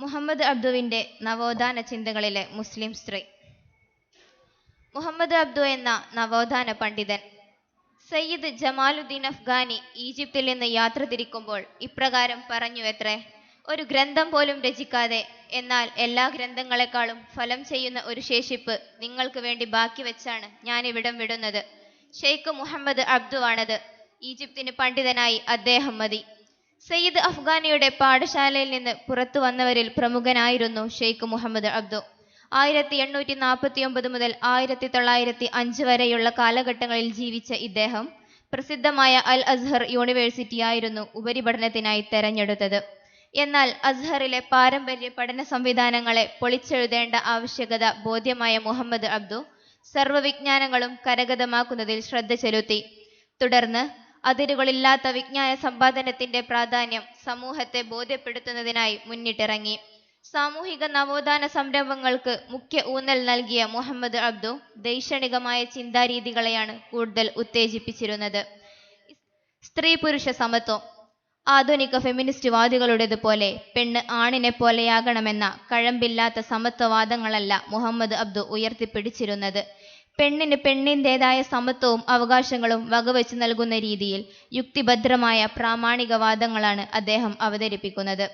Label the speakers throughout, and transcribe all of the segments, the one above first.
Speaker 1: മുഹമ്മദ് അബ്ദുവിൻ്റെ നവോത്ഥാന ചിന്തകളിലെ മുസ്ലിം സ്ത്രീ. മുഹമ്മദ് അബ്ദു എന്ന നവോത്ഥാന പണ്ഡിതൻ സയ്യിദ് ജമാലുദ്ദീൻ അഫ്ഗാനി ഈജിപ്തിൽ നിന്ന് യാത്ര തിരിക്കുമ്പോൾ ഇപ്രകാരം പറഞ്ഞുവത്രേ: ഒരു ഗ്രന്ഥം പോലും രചിക്കാതെ, എന്നാൽ എല്ലാ ഗ്രന്ഥങ്ങളെക്കാളും ഫലം ചെയ്യുന്ന ഒരു ശേഷിപ്പ് നിങ്ങൾക്ക് വേണ്ടി ബാക്കി വെച്ചാണ് ഞാൻ ഇവിടം വിടുന്നത്. ഷെയ്ഖ് മുഹമ്മദ് അബ്ദുവാണത്. ഈജിപ്തിന് പണ്ഡിതനായി അദ്ദേഹം മതി. സയ്യിദ് അഫ്ഗാനിയുടെ പാഠശാലയിൽ നിന്ന് പുറത്തു വന്നവരിൽ പ്രമുഖനായിരുന്നു ഷെയ്ഖ് മുഹമ്മദ് അബ്ദു. 1849 മുതൽ 1905 വരെയുള്ള കാലഘട്ടങ്ങളിൽ ജീവിച്ച ഇദ്ദേഹം പ്രസിദ്ധമായ അൽ അസ്ഹർ യൂണിവേഴ്സിറ്റിയായിരുന്നു ഉപരിപഠനത്തിനായി തെരഞ്ഞെടുത്തത്. എന്നാൽ അസ്ഹറിലെ പാരമ്പര്യ പഠന സംവിധാനങ്ങളെ പൊളിച്ചെഴുതേണ്ട ആവശ്യകത ബോധ്യമായ മുഹമ്മദ് അബ്ദു സർവ്വവിജ്ഞാനങ്ങളും കരഗതമാക്കുന്നതിൽ ശ്രദ്ധ ചെലുത്തി. തുടർന്ന് അതിരുകളില്ലാത്ത വിജ്ഞാന സമ്പാദനത്തിന്റെ പ്രാധാന്യം സമൂഹത്തെ ബോധ്യപ്പെടുത്തുന്നതിനായി മുന്നിട്ടിറങ്ങി. സാമൂഹിക നവോത്ഥാന സംരംഭങ്ങൾക്ക് മുഖ്യ ഊന്നൽ നൽകിയ മുഹമ്മദ് അബ്ദു ദൈക്ഷണികമായ ചിന്താരീതികളെയാണ് കൂടുതൽ ഉത്തേജിപ്പിച്ചിരുന്നത്. സ്ത്രീ പുരുഷ സമത്വം. ആധുനിക ഫെമിനിസ്റ്റ്വാദികളുടേതുപോലെ പെണ്ണ് ആണിനെ പോലെയാകണമെന്ന കഴമ്പില്ലാത്ത സമത്വവാദങ്ങളല്ല മുഹമ്മദ് അബ്ദു ഉയർത്തിപ്പിടിച്ചിരുന്നത്. പെണ്ണിന് പെണ്ണിൻ്റെതായ സമത്വവും അവകാശങ്ങളും വകവെച്ച് നൽകുന്ന രീതിയിൽ യുക്തിഭദ്രമായ പ്രാമാണിക വാദങ്ങളാണ് അദ്ദേഹം അവതരിപ്പിക്കുന്നത്.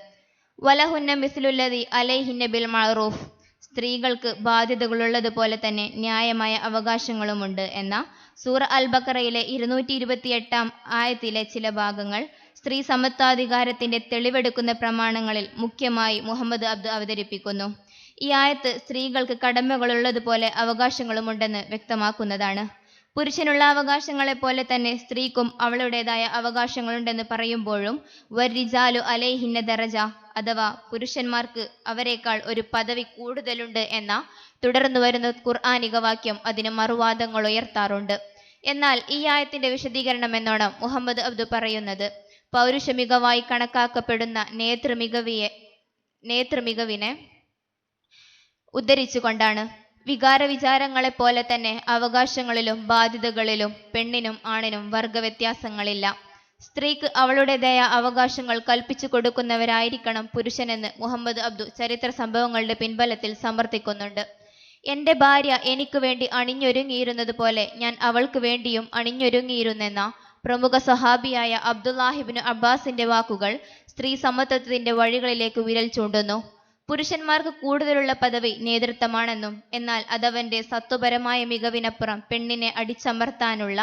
Speaker 1: വലഹുന്ന മിസ്ലുല്ലദി അലൈഹിന്ന ബിൽ മഅറൂഫ്. സ്ത്രീകൾക്ക് ബാധ്യതകളുള്ളതുപോലെ തന്നെ ന്യായമായ അവകാശങ്ങളുമുണ്ട് എന്ന സൂറ അൽ ബഖറയിലെ 228 ആയത്തിലെ ചില ഭാഗങ്ങൾ സ്ത്രീ സമത്വാധികാരത്തിന്റെ തെളിവെടുക്കുന്ന പ്രമാണങ്ങളിൽ മുഖ്യമായി മുഹമ്മദ് അബ്ദു അവതരിപ്പിക്കുന്നു. ഈ ആയത്ത് സ്ത്രീകൾക്ക് കടമകളുള്ളതുപോലെ അവകാശങ്ങളുമുണ്ടെന്ന് വ്യക്തമാക്കുന്നതാണ്. പുരുഷനുള്ള അവകാശങ്ങളെ പോലെ തന്നെ സ്ത്രീക്കും അവളുടേതായ അവകാശങ്ങളുണ്ടെന്ന് പറയുമ്പോഴും വരിജാലു അലൈഹിന്ന ദറജ, അഥവാ പുരുഷന്മാർക്ക് അവരെക്കാൾ ഒരു പദവി കൂടുതലുണ്ട് എന്ന തുടർന്നു വരുന്ന ഖുർആനിക വാക്യം അതിന് മറുവാദങ്ങൾ ഉയർത്താറുണ്ട്. എന്നാൽ ഈ ആയത്തിന്റെ വിശദീകരണം എന്നോണം മുഹമ്മദ് അബ്ദു പറയുന്നത് പൗരുഷ മികവായി കണക്കാക്കപ്പെടുന്ന നേതൃമികവിനെ ഉദ്ധരിച്ചുകൊണ്ടാണ്. വികാരവിചാരങ്ങളെ പോലെ തന്നെ അവകാശങ്ങളിലും ബാധ്യതകളിലും പെണ്ണിനും ആണിനും വർഗവ്യത്യാസങ്ങളില്ല. സ്ത്രീക്ക് അവളുടേതായ അവകാശങ്ങൾ കൽപ്പിച്ചു കൊടുക്കുന്നവരായിരിക്കണം പുരുഷനെന്ന് മുഹമ്മദ് അബ്ദു ചരിത്ര സംഭവങ്ങളുടെ പിൻബലത്തിൽ സമർത്ഥിക്കുന്നുണ്ട്. എൻ്റെ ഭാര്യ എനിക്ക് വേണ്ടി അണിഞ്ഞൊരുങ്ങിയിരുന്നത് പോലെ ഞാൻ അവൾക്ക് വേണ്ടിയും അണിഞ്ഞൊരുങ്ങിയിരുന്നെന്ന പ്രമുഖ സ്വഹാബിയായ അബ്ദുല്ലാഹിബ്നു അബ്ബാസിന്റെ വാക്കുകൾ സ്ത്രീ സമത്വത്തിന്റെ വഴികളിലേക്ക് വിരൽ ചൂണ്ടുന്നു. പുരുഷന്മാർക്ക് കൂടുതലുള്ള പദവി നേതൃത്വമാണെന്നും, എന്നാൽ അതവന്റെ സത്വപരമായ മികവിനപ്പുറം പെണ്ണിനെ അടിച്ചമർത്താനുള്ള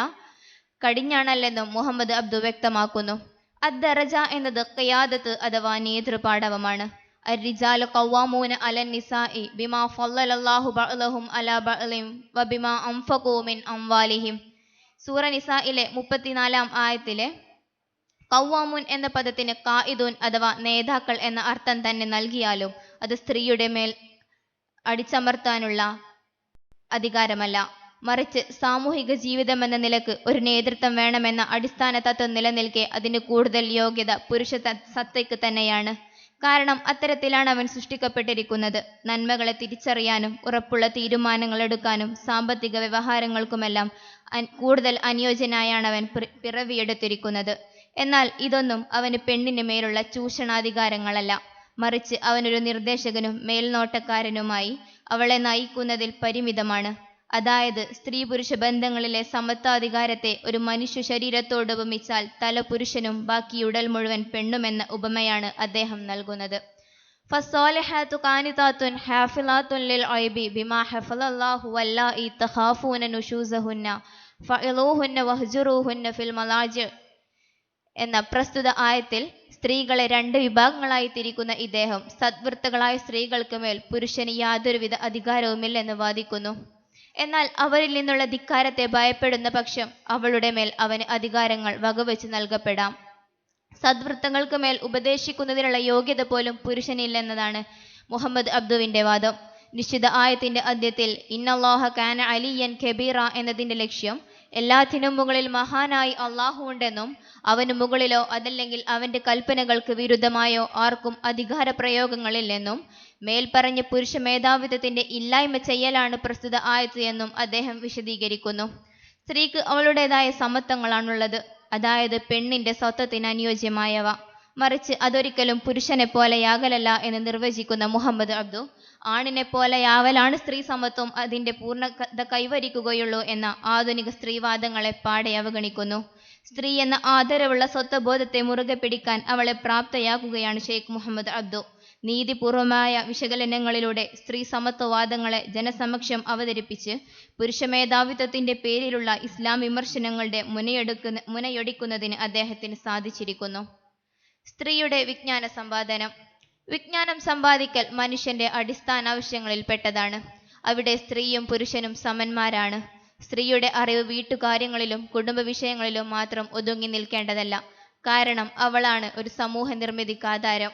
Speaker 1: കടിഞ്ഞാണല്ലെന്നും മുഹമ്മദ് അബ്ദു വ്യക്തമാക്കുന്നു. അദ്ദറജ എന്നത് ഖിയാദത്ത് അഥവാ നേതൃപാടവമാണ്. അർരിജാലു ഖവ്വാമൂന അലൻ നിസാഇ ബിമാ ഫളലല്ലാഹു ബഅലഹും അലാ ബഅലിൻ വബിമാ അൻഫഖൂ മിൻ അംവാലിഹിം. സൂറ നിസായിലെ 34 ആയത്തിലെ ഖവ്വാമൂൻ എന്ന പദത്തിന് ഖായിദൂൻ അഥവാ നേതാക്കൾ എന്ന അർത്ഥം തന്നെ നൽകിയാലും അത് സ്ത്രീയുടെ മേൽ അടിച്ചമർത്താനുള്ള അധികാരമല്ല, മറിച്ച് സാമൂഹിക ജീവിതമെന്ന നിലക്ക് ഒരു നേതൃത്വം വേണമെന്ന അടിസ്ഥാന തത്വം നിലനിൽക്കെ അതിന് കൂടുതൽ യോഗ്യത പുരുഷ സത്തയ്ക്ക് തന്നെയാണ്. കാരണം അത്തരത്തിലാണ് അവൻ സൃഷ്ടിക്കപ്പെട്ടിരിക്കുന്നത്. നന്മകളെ തിരിച്ചറിയാനും ഉറപ്പുള്ള തീരുമാനങ്ങൾ എടുക്കാനും സാമ്പത്തിക വ്യവഹാരങ്ങൾക്കുമെല്ലാം കൂടുതൽ അനുയോജ്യനായാണ് അവൻ പിറവിയെടുത്തിരിക്കുന്നത്. എന്നാൽ ഇതൊന്നും അവന് പെണ്ണിന് മേലുള്ള ചൂഷണാധികാരങ്ങളല്ല, മറിച്ച് അവനൊരു നിർദ്ദേശകനും മേൽനോട്ടക്കാരനുമായി അവളെ നയിക്കുന്നതിൽ പരിമിതമാണ്. അതായത് സ്ത്രീ പുരുഷ ബന്ധങ്ങളിലെ സമത്വാധികാരത്തെ ഒരു മനുഷ്യ ശരീരത്തോട് ഉപമിച്ചാൽ തല പുരുഷനും ബാക്കി ഉടൽ മുഴുവൻ പെണ്ണുമെന്ന ഉപമയാണ് അദ്ദേഹം നൽകുന്നത്. ഫസ്സാലിഹാതു ഖാനിതാത്തുൻ ഹാഫിളാത്തുൻ ലിൽ ഗൈബി ബിമാ ഹഫളല്ലാഹു വല്ലാഇ തഖാഫൂന നുശൂസഹുന്ന ഫഇളൂഹുന്ന വഹ്ജുറൂഹുന്ന ഫിൽ മലാജി എന്ന പ്രസ്തുത ആയത്തിൽ സ്ത്രീകളെ 2 വിഭാഗങ്ങളായി തിരിക്കുന്ന ഇദ്ദേഹം സദ്വൃത്തകളായ സ്ത്രീകൾക്ക് മേൽ പുരുഷന് യാതൊരുവിധ അധികാരവുമില്ലെന്ന് വാദിക്കുന്നു. എന്നാൽ അവരിൽ നിന്നുള്ള ധിക്കാരത്തെ ഭയപ്പെടുന്ന പക്ഷം അവളുടെ മേൽ അവന് അധികാരങ്ങൾ വകവെച്ച് നൽകപ്പെടാം. സദ്വൃത്തങ്ങൾക്ക് മേൽ ഉപദേശിക്കുന്നതിനുള്ള യോഗ്യത പോലും പുരുഷനില്ലെന്നതാണ് മുഹമ്മദ് അബ്ദുവിന്റെ വാദം. നിശ്ചിത ആയത്തിന്റെ അന്ത്യത്തിൽ ഇന്നല്ലാഹ കാന അലിയൻ കബീറ എന്നതിന്റെ ലക്ഷ്യം എല്ലാത്തിനും മുകളിൽ മഹാനായി അള്ളാഹു ഉണ്ടെന്നും അവന് മുകളിലോ അതല്ലെങ്കിൽ അവന്റെ കൽപ്പനകൾക്ക് വിരുദ്ധമായോ ആർക്കും അധികാര പ്രയോഗങ്ങളില്ലെന്നും മേൽപ്പറഞ്ഞ പുരുഷ മേധാവിത്വത്തിന്റെ ഇല്ലായ്മ ചെയ്യലാണ് പ്രസ്തുത ആയത്ത് എന്നും അദ്ദേഹം വിശദീകരിക്കുന്നു. സ്ത്രീക്ക് അവളുടേതായ സമത്വങ്ങളാണുള്ളത്, അതായത് പെണ്ണിന്റെ സ്വത്വത്തിന് അനുയോജ്യമായവ. മറിച്ച് അതൊരിക്കലും പുരുഷനെ പോലെയാകലല്ല എന്ന് നിർവചിക്കുന്ന മുഹമ്മദ് അബ്ദു, ആണിനെ പോലെയാവലാണ് സ്ത്രീ സമത്വം അതിന്റെ പൂർണ്ണത കൈവരിക്കുകയുള്ളൂ എന്ന ആധുനിക സ്ത്രീവാദങ്ങളെ പാടെ അവഗണിക്കുന്നു. സ്ത്രീ എന്ന ആദരവുള്ള സ്വത്വബോധത്തെ മുറുകെ പിടിക്കാൻ അവളെ പ്രാപ്തയാക്കുകയാണ് ഷെയ്ഖ് മുഹമ്മദ് അബ്ദു. നീതിപൂർവമായ വിശകലനങ്ങളിലൂടെ സ്ത്രീ സമത്വവാദങ്ങളെ ജനസമക്ഷം അവതരിപ്പിച്ച് പുരുഷമേധാവിത്വത്തിന്റെ പേരിലുള്ള ഇസ്ലാം വിമർശനങ്ങളുടെ മുനയൊടിക്കുന്നതിന് അദ്ദേഹത്തിന് സാധിച്ചിരിക്കുന്നു. സ്ത്രീയുടെ വിജ്ഞാന സമ്പാദനം. വിജ്ഞാനം സമ്പാദിക്കൽ മനുഷ്യന്റെ അടിസ്ഥാന ആവശ്യങ്ങളിൽ പെട്ടതാണ്. അവിടെ സ്ത്രീയും പുരുഷനും സമന്മാരാണ്. സ്ത്രീയുടെ അറിവ് വീട്ടുകാര്യങ്ങളിലും കുടുംബ വിഷയങ്ങളിലും മാത്രം ഒതുങ്ങി നിൽക്കേണ്ടതല്ല. കാരണം അവളാണ് ഒരു സമൂഹ നിർമ്മിതിക്ക് ആധാരം.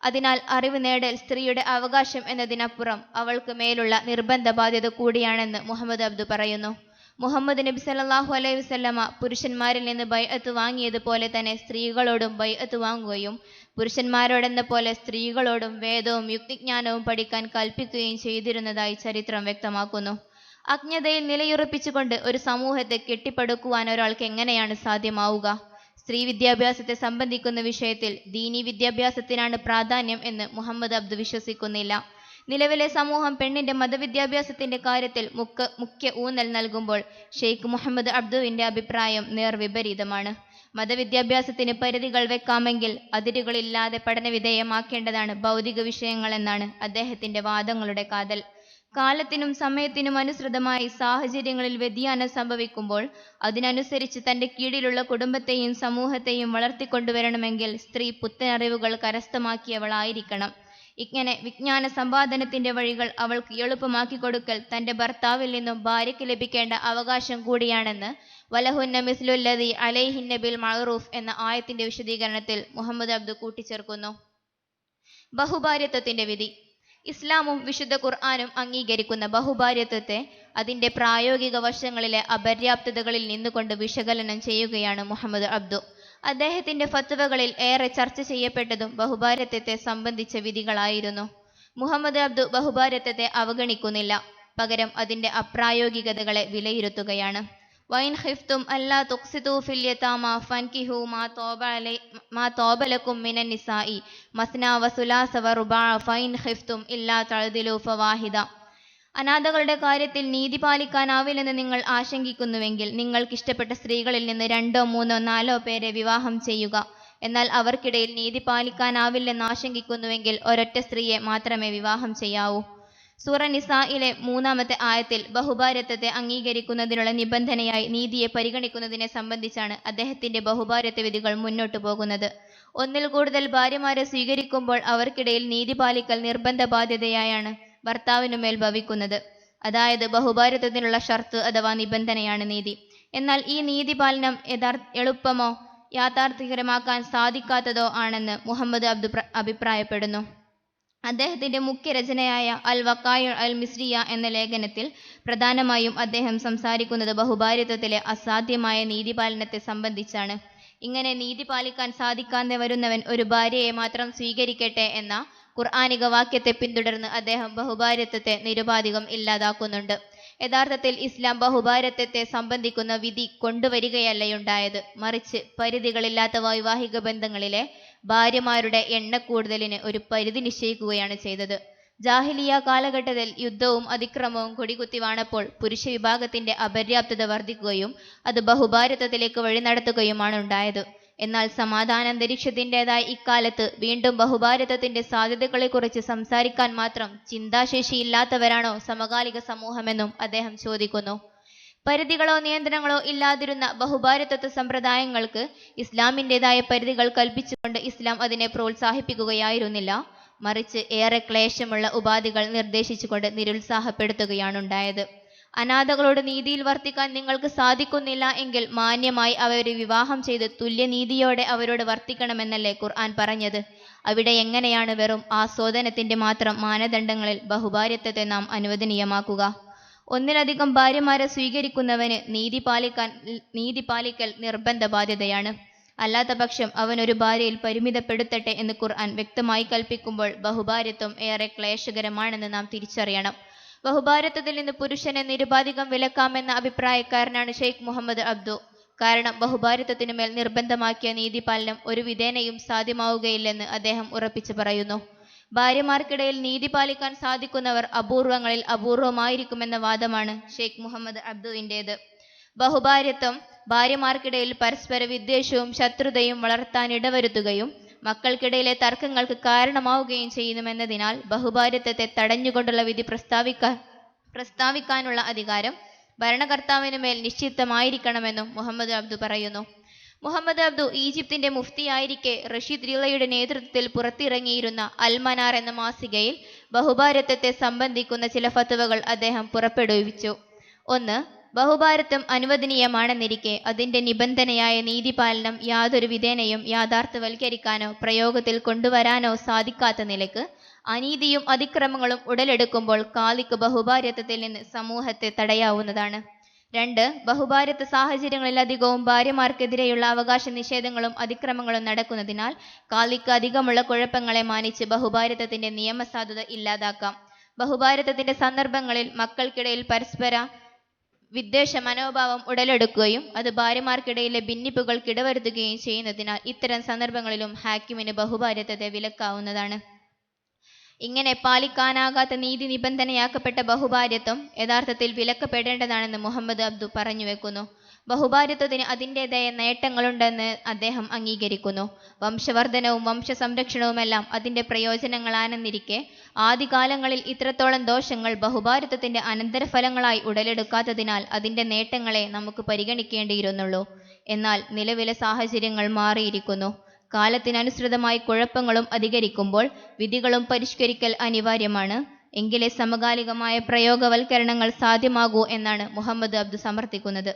Speaker 1: അതിനാൽ അറിവ് നേടൽ സ്ത്രീയുടെ അവകാശം എന്നതിനപ്പുറം അവൾക്ക് മേലുള്ള നിർബന്ധ ബാധ്യത കൂടിയാണെന്ന് മുഹമ്മദ് അബ്ദു പറയുന്നു. മുഹമ്മദ് നബി സല്ലല്ലാഹു അലൈഹി വസല്ലമ പുരുഷന്മാരിൽ നിന്ന് ബൈഅത്ത് വാങ്ങിയതുപോലെ തന്നെ സ്ത്രീകളോടും ബൈഅത്ത് വാങ്ങുകയും പുരുഷന്മാരോടെന്ന പോലെ സ്ത്രീകളോടും വേദവും യുക്തിജ്ഞാനവും പഠിക്കാൻ കൽപ്പിക്കുകയും ചെയ്തിരുന്നതായി ചരിത്രം വ്യക്തമാക്കുന്നു. അജ്ഞതയിൽ നിലയുറപ്പിച്ചുകൊണ്ട് ഒരു സമൂഹത്തെ കെട്ടിപ്പടുക്കുവാൻ ഒരാൾക്ക് എങ്ങനെയാണ് സാധ്യമാവുക? സ്ത്രീ വിദ്യാഭ്യാസത്തെ സംബന്ധിക്കുന്ന വിഷയത്തിൽ ദീനീ വിദ്യാഭ്യാസത്തിനാണ് പ്രാധാന്യം എന്ന് മുഹമ്മദ് അബ്ദു വിശ്വസിക്കുന്നില്ല. നിലവിലെ സമൂഹം പെണ്ണിന്റെ മതവിദ്യാഭ്യാസത്തിന്റെ കാര്യത്തിൽ മുഖ്യ ഊന്നൽ നൽകുമ്പോൾ ഷെയ്ഖ് മുഹമ്മദ് അബ്ദുവിന്റെ അഭിപ്രായം നേർവിപരീതമാണ്. മതവിദ്യാഭ്യാസത്തിന് പരിധികൾ വെക്കാമെങ്കിൽ അതിരുകളില്ലാതെ പഠനവിധേയമാക്കേണ്ടതാണ് ഭൗതിക വിഷയങ്ങളെന്നാണ് അദ്ദേഹത്തിന്റെ വാദങ്ങളുടെ കാതൽ. കാലത്തിനും സമയത്തിനും അനുസൃതമായി സാഹചര്യങ്ങളിൽ വ്യതിയാനം സംഭവിക്കുമ്പോൾ അതിനനുസരിച്ച് തന്റെ കീഴിലുള്ള കുടുംബത്തെയും സമൂഹത്തെയും വളർത്തിക്കൊണ്ടുവരണമെങ്കിൽ സ്ത്രീ പുത്തനറിവുകൾ കരസ്ഥമാക്കിയവളായിരിക്കണം. ഇങ്ങനെ വിജ്ഞാന സമ്പാദനത്തിന്റെ വഴികൾ അവൾക്ക് എളുപ്പമാക്കി കൊടുക്കൽ തന്റെ ഭർത്താവിൽ നിന്നും ഭാര്യയ്ക്ക് ലഭിക്കേണ്ട അവകാശം കൂടിയാണെന്ന് വലഹുന്ന മിസ്ലുല്ലദി അലൈഹിന്ന ബിൽ മഅറൂഫ് എന്ന ആയത്തിന്റെ വിശദീകരണത്തിൽ മുഹമ്മദ് അബ്ദു കൂട്ടിച്ചേർക്കുന്നു. ബഹുഭാര്യത്വത്തിന്റെ വിധി. ഇസ്ലാമും വിശുദ്ധ ഖുർആനും അംഗീകരിക്കുന്ന ബഹുഭാര്യത്വത്തെ അതിന്റെ പ്രായോഗിക വശങ്ങളിലെ അപര്യാപ്തതകളിൽ നിന്നുകൊണ്ട് വിശകലനം ചെയ്യുകയാണ് മുഹമ്മദ് അബ്ദു. അദ്ദേഹത്തിന്റെ ഫത്വകളിൽ ഏറെ ചർച്ച ചെയ്യപ്പെട്ടതും ബഹുഭാര്യത്വത്തെ സംബന്ധിച്ച വിധികളായിരുന്നു. മുഹമ്മദ് അബ്ദു ബഹുഭാര്യത്വത്തെ അവഗണിക്കുന്നില്ല, പകരം അതിന്റെ അപ്രായോഗികതകളെ വിലയിരുത്തുകയാണ്. വൈൻ ഖിഫ്തും അല്ലാ തുഖ്സിതു ഫിൽ യതാമ ഫൻകിഹു മാ തോബ ലക്കും മിനൻ നിസാഇ മസ്നാ വസുലാസ വറുബാ ഫൈൻ ഖിഫ്തും ഇല്ലാ തഅദിലു ഫവാഹിദ. അനാഥകളുടെ കാര്യത്തിൽ നീതി പാലിക്കാനാവില്ലെന്ന് നിങ്ങൾ ആശങ്കിക്കുന്നുവെങ്കിൽ നിങ്ങൾക്കിഷ്ടപ്പെട്ട സ്ത്രീകളിൽ നിന്ന് 2, 3, 4 പേരെ വിവാഹം ചെയ്യുക. എന്നാൽ അവർക്കിടയിൽ നീതി പാലിക്കാനാവില്ലെന്ന് ആശങ്കിക്കുന്നുവെങ്കിൽ ഒരൊറ്റ സ്ത്രീയെ മാത്രമേ വിവാഹം ചെയ്യാവൂ. സൂറ നിസായിലെ 3-ാമത്തെ ആയത്തിൽ ബഹുഭാര്യത്വത്തെ അംഗീകരിക്കുന്നതിനുള്ള നിബന്ധനയായി നീതിയെ പരിഗണിക്കുന്നതിനെ സംബന്ധിച്ചാണ് അദ്ദേഹത്തിന്റെ ബഹുഭാര്യത്വ വിധികൾ മുന്നോട്ടു പോകുന്നത്. ഒന്നിൽ കൂടുതൽ ഭാര്യമാരെ സ്വീകരിക്കുമ്പോൾ അവർക്കിടയിൽ നീതി പാലിക്കൽ നിർബന്ധ ബാധ്യതയായാണ് ഭർത്താവിനുമേൽ ഭവിക്കുന്നത്. അതായത് ബഹുഭാര്യത്വത്തിനുള്ള ഷർത്ത് അഥവാ നിബന്ധനയാണ് നീതി. എന്നാൽ ഈ നീതി പാലനം എളുപ്പമോ യാഥാർത്ഥ്യകരമാക്കാൻ സാധിക്കാത്തതോ ആണെന്ന് മുഹമ്മദ് അബ്ദു അഭിപ്രായപ്പെടുന്നു. അദ്ദേഹത്തിന്റെ മുഖ്യ രചനയായ അൽ വഖായ അൽ മിസ്രിയ എന്ന ലേഖനത്തിൽ പ്രധാനമായും അദ്ദേഹം സംസാരിക്കുന്നത് ബഹുഭാര്യത്വത്തിലെ അസാധ്യമായ നീതിപാലനത്തെ സംബന്ധിച്ചാണ്. ഇങ്ങനെ നീതി പാലിക്കാൻ സാധിക്കാതെ വരുന്നവൻ ഒരു ഭാര്യയെ മാത്രം സ്വീകരിക്കട്ടെ എന്ന ഖുർആനിക വാക്യത്തെ പിന്തുടർന്ന് അദ്ദേഹം ബഹുഭാര്യത്വത്തെ നിരുപാധികം ഇല്ലാതാക്കുന്നുണ്ട്. യഥാർത്ഥത്തിൽ ഇസ്ലാം ബഹുഭാര്യത്വത്തെ സംബന്ധിക്കുന്ന വിധി കൊണ്ടുവരികയല്ലയുണ്ടായത്, മറിച്ച് പരിധികളില്ലാത്ത വൈവാഹിക ബന്ധങ്ങളിലെ ഭാര്യമാരുടെ എണ്ണക്കൂടുതലിന് ഒരു പരിധി നിശ്ചയിക്കുകയാണ് ചെയ്തത്. ജാഹിലിയ കാലഘട്ടത്തിൽ യുദ്ധവും അതിക്രമവും കൊടികുത്തി വാണപ്പോൾ പുരുഷ വിഭാഗത്തിന്റെ അപര്യാപ്തത വർദ്ധിക്കുകയും അത് ബഹുഭാര്യത്വത്തിലേക്ക് വഴി നടത്തുകയുമാണ് ഉണ്ടായത്. എന്നാൽ സമാധാനാന്തരീക്ഷത്തിൻ്റെതായി ഇക്കാലത്ത് വീണ്ടും ബഹുഭാര്യത്വത്തിന്റെ സാധ്യതകളെക്കുറിച്ച് സംസാരിക്കാൻ മാത്രം ചിന്താശേഷിയില്ലാത്തവരാണോ സമകാലിക സമൂഹമെന്നും അദ്ദേഹം ചോദിക്കുന്നു. പരിധികളോ നിയന്ത്രണങ്ങളോ ഇല്ലാതിരുന്ന ബഹുഭാര്യത്വ സമ്പ്രദായങ്ങൾക്ക് ഇസ്ലാമിൻ്റെതായ പരിധികൾ കൽപ്പിച്ചുകൊണ്ട് ഇസ്ലാം അതിനെ പ്രോത്സാഹിപ്പിക്കുകയായിരുന്നില്ല, മറിച്ച് ഏറെ ക്ലേശമുള്ള ഉപാധികൾ നിർദ്ദേശിച്ചുകൊണ്ട് നിരുത്സാഹപ്പെടുത്തുകയാണുണ്ടായത്. അനാഥകളോട് നീതിയിൽ വർത്തിക്കാൻ നിങ്ങൾക്ക് സാധിക്കുന്നില്ല എങ്കിൽ മാന്യമായി അവരെ വിവാഹം ചെയ്ത് തുല്യനീതിയോടെ അവരോട് വർത്തിക്കണമെന്നല്ലേ ഖുർആൻ പറഞ്ഞത്? അവിടെ എങ്ങനെയാണ് വെറും ആസ്വാദനത്തിന്റെ മാത്രം മാനദണ്ഡങ്ങളിൽ ബഹുഭാര്യത്വത്തെ നാം അനുവദനീയമാക്കുക? ഒന്നിലധികം ഭാര്യമാരെ സ്വീകരിക്കുന്നവന് നീതി പാലിക്കൽ നിർബന്ധ ബാധ്യതയാണ്. അല്ലാത്ത പക്ഷം അവനൊരു ഭാര്യയിൽ പരിമിതപ്പെടുത്തട്ടെ എന്ന് ഖുർആൻ വ്യക്തമായി കൽപ്പിക്കുമ്പോൾ ബഹുഭാര്യത്വം ഏറെ ക്ലേശകരമാണെന്ന് നാം തിരിച്ചറിയണം. ബഹുഭാര്യത്വത്തിൽ നിന്ന് പുരുഷനെ നിരുപാധികം വിലക്കാമെന്ന അഭിപ്രായക്കാരനാണ് ഷെയ്ഖ് മുഹമ്മദ് അബ്ദു. കാരണം ബഹുഭാര്യത്വത്തിനുമേൽ നിർബന്ധമാക്കിയ നീതിപാലനം ഒരു വിധേനയും സാധ്യമാവുകയില്ലെന്ന് അദ്ദേഹം ഉറപ്പിച്ചു പറയുന്നു. ഭാര്യമാർക്കിടയിൽ നീതി പാലിക്കാൻ സാധിക്കുന്നവർ അപൂർവങ്ങളിൽ അപൂർവമായിരിക്കുമെന്ന വാദമാണ് ഷെയ്ഖ് മുഹമ്മദ് അബ്ദുവിൻ്റേത്. ബഹുഭാര്യത്വം ഭാര്യമാർക്കിടയിൽ പരസ്പര വിദ്വേഷവും ശത്രുതയും വളർത്താനിടവരുത്തുകയും മക്കൾക്കിടയിലെ തർക്കങ്ങൾക്ക് കാരണമാവുകയും ചെയ്യുമെന്നതിനാൽ ബഹുഭാര്യത്വത്തെ തടഞ്ഞുകൊണ്ടുള്ള വിധി പ്രസ്താവിക്കാനുള്ള അധികാരം ഭരണകർത്താവിന് മേൽ നിശ്ചിതമായിരിക്കണമെന്നും മുഹമ്മദ് അബ്ദു പറയുന്നു. മുഹമ്മദ് അബ്ദു ഈജിപ്തിന്റെ മുഫ്തിയായിരിക്കെ റഷീദ് റിളയുടെ നേതൃത്വത്തിൽ പുറത്തിറങ്ങിയിരുന്ന അൽമനാർ എന്ന മാസികയിൽ ബഹുഭാര്യത്വത്തെ സംബന്ധിക്കുന്ന ചില ഫത്വകൾ അദ്ദേഹം പുറപ്പെടുവിച്ചു. 1. ബഹുഭാര്യത്വം അനുവദനീയമാണെന്നിരിക്കെ അതിന്റെ നിബന്ധനയായ നീതിപാലനം യാതൊരു വിധേനയും യാഥാർത്ഥ്യവൽക്കരിക്കാനോ പ്രയോഗത്തിൽ കൊണ്ടുവരാനോ സാധിക്കാത്ത നിലക്ക് അനീതിയും അതിക്രമങ്ങളും ഉടലെടുക്കുമ്പോൾ കാലിക്ക് ബഹുഭാര്യത്വത്തിൽ നിന്ന് സമൂഹത്തെ തടയാവുന്നതാണ്. 2. ബഹുഭാര്യത്വ സാഹചര്യങ്ങളിലധികവും ഭാര്യമാർക്കെതിരെയുള്ള അവകാശ നിഷേധങ്ങളും അതിക്രമങ്ങളും നടക്കുന്നതിനാൽ കാലിക്ക് അധികമുള്ള കുഴപ്പങ്ങളെ മാനിച്ച് ബഹുഭാര്യത്വത്തിന്റെ നിയമസാധുത ഇല്ലാതാക്കാം. ബഹുഭാര്യത്വത്തിന്റെ സന്ദർഭങ്ങളിൽ മക്കൾക്കിടയിൽ പരസ്പര വിദ്വേഷ മനോഭാവം ഉടലെടുക്കുകയും അത് ഭാര്യമാർക്കിടയിലെ ഭിന്നിപ്പുകൾക്ക് ഇടവരുത്തുകയും ചെയ്യുന്നതിനാൽ ഇത്തരം സന്ദർഭങ്ങളിലും ഹാക്കിമിന് ബഹുഭാര്യത്വത്തെ വിലക്കാവുന്നതാണ്. ഇങ്ങനെ പാലിക്കാനാകാത്ത നീതി നിബന്ധനയാക്കപ്പെട്ട ബഹുഭാര്യത്വം യഥാർത്ഥത്തിൽ വിലക്കപ്പെടേണ്ടതാണെന്ന് മുഹമ്മദ് അബ്ദു പറഞ്ഞു വെക്കുന്നു. ബഹുഭാര്യത്വത്തിന് അതിൻ്റെതായ നേട്ടങ്ങളുണ്ടെന്ന് അദ്ദേഹം അംഗീകരിക്കുന്നു. വംശവർദ്ധനവും വംശസംരക്ഷണവുമെല്ലാം അതിൻ്റെ പ്രയോജനങ്ങളാണെന്നിരിക്കെ ആദ്യകാലങ്ങളിൽ ഇത്രത്തോളം ദോഷങ്ങൾ ബഹുഭാര്യത്വത്തിൻ്റെ അനന്തരഫലങ്ങളായി ഉടലെടുക്കാത്തതിനാൽ അതിൻ്റെ നേട്ടങ്ങളെ നമുക്ക് പരിഗണിക്കേണ്ടിയിരുന്നുള്ളൂ. എന്നാൽ നിലവിലെ സാഹചര്യങ്ങൾ മാറിയിരിക്കുന്നു. കാലത്തിനനുസൃതമായി കുഴപ്പങ്ങളും അധികരിക്കുമ്പോൾ വിധികളും പരിഷ്കരിക്കൽ അനിവാര്യമാണ്. എങ്കിലേ സമകാലികമായ പ്രയോഗവൽക്കരണങ്ങൾ സാധ്യമാകൂ എന്നാണ് മുഹമ്മദ് അബ്ദു സമർത്ഥിക്കുന്നത്.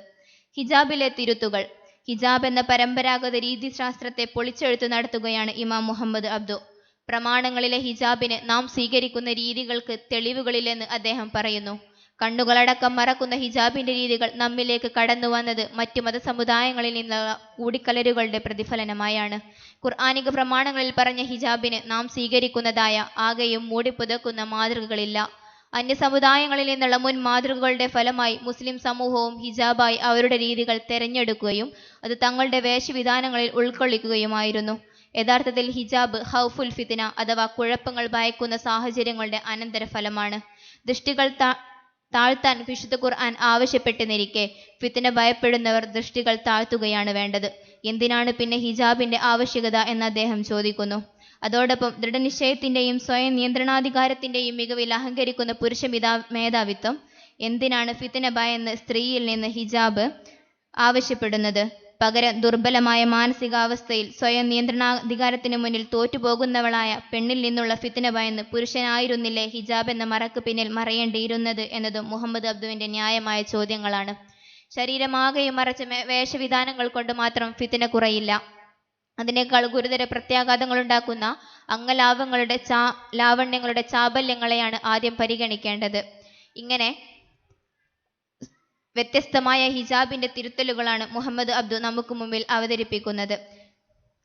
Speaker 1: ഹിജാബിലെ തിരുത്തുകൾ. ഹിജാബ് എന്ന പരമ്പരാഗത രീതിശാസ്ത്രത്തെ പൊളിച്ചെഴുത്തു നടത്തുകയാണ് ഇമാം മുഹമ്മദ് അബ്ദു. പ്രമാണങ്ങളിലെ ഹിജാബിന് നാം സ്വീകരിക്കുന്ന രീതികൾക്ക് തെളിവുകളില്ലെന്ന് അദ്ദേഹം പറയുന്നു. കണ്ണുകളടക്കം മറക്കുന്ന ഹിജാബിന്റെ രീതികൾ നമ്മിലേക്ക് കടന്നു വന്നത് മറ്റു മതസമുദായങ്ങളിൽ നിന്നുള്ള കൂടിക്കലരുകളുടെ പ്രതിഫലനമായാണ്. ഖുർആനിക പ്രമാണങ്ങളിൽ പറഞ്ഞ ഹിജാബിന് നാം സ്വീകരിക്കുന്നതായ ആകെയും മൂടിപ്പുതക്കുന്ന മാതൃകകളില്ല. അന്യസമുദായങ്ങളിൽ നിന്നുള്ള മുൻ മാതൃകകളുടെ ഫലമായി മുസ്ലിം സമൂഹവും ഹിജാബായി അവരുടെ രീതികൾ തെരഞ്ഞെടുക്കുകയും അത് തങ്ങളുടെ വേഷവിധാനങ്ങളിൽ ഉൾക്കൊള്ളിക്കുകയുമായിരുന്നു. യഥാർത്ഥത്തിൽ ഹിജാബ് ഹൗഫുൽ ഫിത്ന അഥവാ കുഴപ്പങ്ങൾ ഭയക്കുന്ന സാഹചര്യങ്ങളുടെ അനന്തരഫലമാണ്. ദൃഷ്ടികൾ താഴ്ത്താൻ വിശുദ്ധ ഖുർആൻ ആവശ്യപ്പെട്ടുന്നിരിക്കെ ഫിത്ന ഭയപ്പെടുന്നവർ ദൃഷ്ടികൾ താഴ്ത്തുകയാണ് വേണ്ടത്. എന്തിനാണ് പിന്നെ ഹിജാബിന്റെ ആവശ്യകത എന്ന് അദ്ദേഹം ചോദിക്കുന്നു. അതോടൊപ്പം ദൃഢനിശ്ചയത്തിന്റെയും സ്വയം നിയന്ത്രണാധികാരത്തിന്റെയും മികവിൽ അഹങ്കരിക്കുന്ന പുരുഷ മേധാവിത്വം എന്തിനാണ് ഫിത്ന ഭയന്ന് സ്ത്രീയിൽ നിന്ന് ഹിജാബ് ആവശ്യപ്പെടുന്നത്? പകരം ദുർബലമായ മാനസികാവസ്ഥയിൽ സ്വയം നിയന്ത്രണാധികാരത്തിന് മുന്നിൽ തോറ്റുപോകുന്നവളായ പെണ്ണിൽ നിന്നുള്ള ഫിത്ന ഭയന്ന് പുരുഷനായിരുന്നില്ലേ ഹിജാബ് എന്ന മറക്ക് പിന്നിൽ മറയേണ്ടിയിരുന്നത് എന്നതും മുഹമ്മദ് അബ്ദുവിന്റെ ന്യായമായ ചോദ്യങ്ങളാണ്. ശരീരമാകെയും മറച്ച വേഷവിധാനങ്ങൾ കൊണ്ട് മാത്രം ഫിത്ന കുറയില്ല. അതിനേക്കാൾ ഗുരുതര പ്രത്യാഘാതങ്ങളുണ്ടാക്കുന്ന ലാവണ്യങ്ങളുടെ ചാബല്യങ്ങളെയാണ് ആദ്യം പരിഗണിക്കേണ്ടത്. ഇങ്ങനെ വ്യത്യസ്തമായ ഹിജാബിന്റെ തിരുത്തലുകളാണ് മുഹമ്മദ് അബ്ദു നമുക്ക് മുമ്പിൽ അവതരിപ്പിക്കുന്നത്.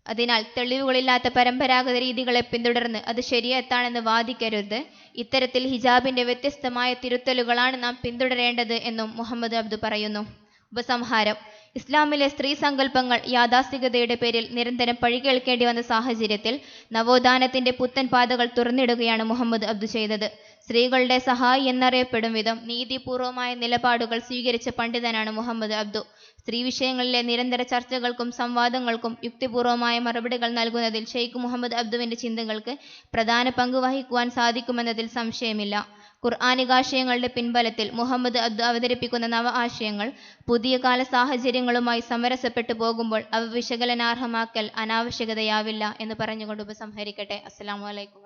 Speaker 1: അതിനാൽ തെളിവുകളില്ലാത്ത പരമ്പരാഗത രീതികളെ പിന്തുടർന്ന് അത് ശരിയത്താണെന്ന് വാദിക്കരുത്. ഇത്തരത്തിൽ ഹിജാബിന്റെ വ്യത്യസ്തമായ തിരുത്തലുകളാണ് നാം പിന്തുടരേണ്ടത് എന്നും മുഹമ്മദ് അബ്ദു പറയുന്നു. ഉപസംഹാരം. ഇസ്ലാമിലെ സ്ത്രീ സങ്കല്പങ്ങൾ യാഥാസ്ഥികതയുടെ പേരിൽ നിരന്തരം പഴികേൾക്കേണ്ടി വന്ന സാഹചര്യത്തിൽ നവോത്ഥാനത്തിന്റെ പുത്തൻ പാതകൾ തുറന്നിടുകയാണ് മുഹമ്മദ് അബ്ദു ചെയ്തത്. സ്ത്രീകളുടെ സഹായി എന്നറിയപ്പെടും വിധം നീതിപൂർവമായ നിലപാടുകൾ സ്വീകരിച്ച പണ്ഡിതനാണ് മുഹമ്മദ് അബ്ദു. സ്ത്രീ വിഷയങ്ങളിലെ നിരന്തര ചർച്ചകൾക്കും സംവാദങ്ങൾക്കും യുക്തിപൂർവമായ മറുപടികൾ നൽകുന്നതിൽ ഷെയ്ഖ് മുഹമ്മദ് അബ്ദുവിന്റെ ചിന്തകൾക്ക് പ്രധാന പങ്ക് വഹിക്കുവാൻ സാധിക്കുമെന്നതിൽ സംശയമില്ല. ഖുർആനികാശയങ്ങളുടെ പിൻബലത്തിൽ മുഹമ്മദ് അബ്ദു അവതരിപ്പിക്കുന്ന നവ ആശയങ്ങൾ പുതിയ കാല സാഹചര്യങ്ങളുമായി സമരസപ്പെട്ടു പോകുമ്പോൾ അവ വിശകലനാർഹമാക്കൽ അനാവശ്യകതയാവില്ല എന്ന് പറഞ്ഞുകൊണ്ട് ഉപസംഹരിക്കട്ടെ. അസ്സലാമു അലൈക്കും.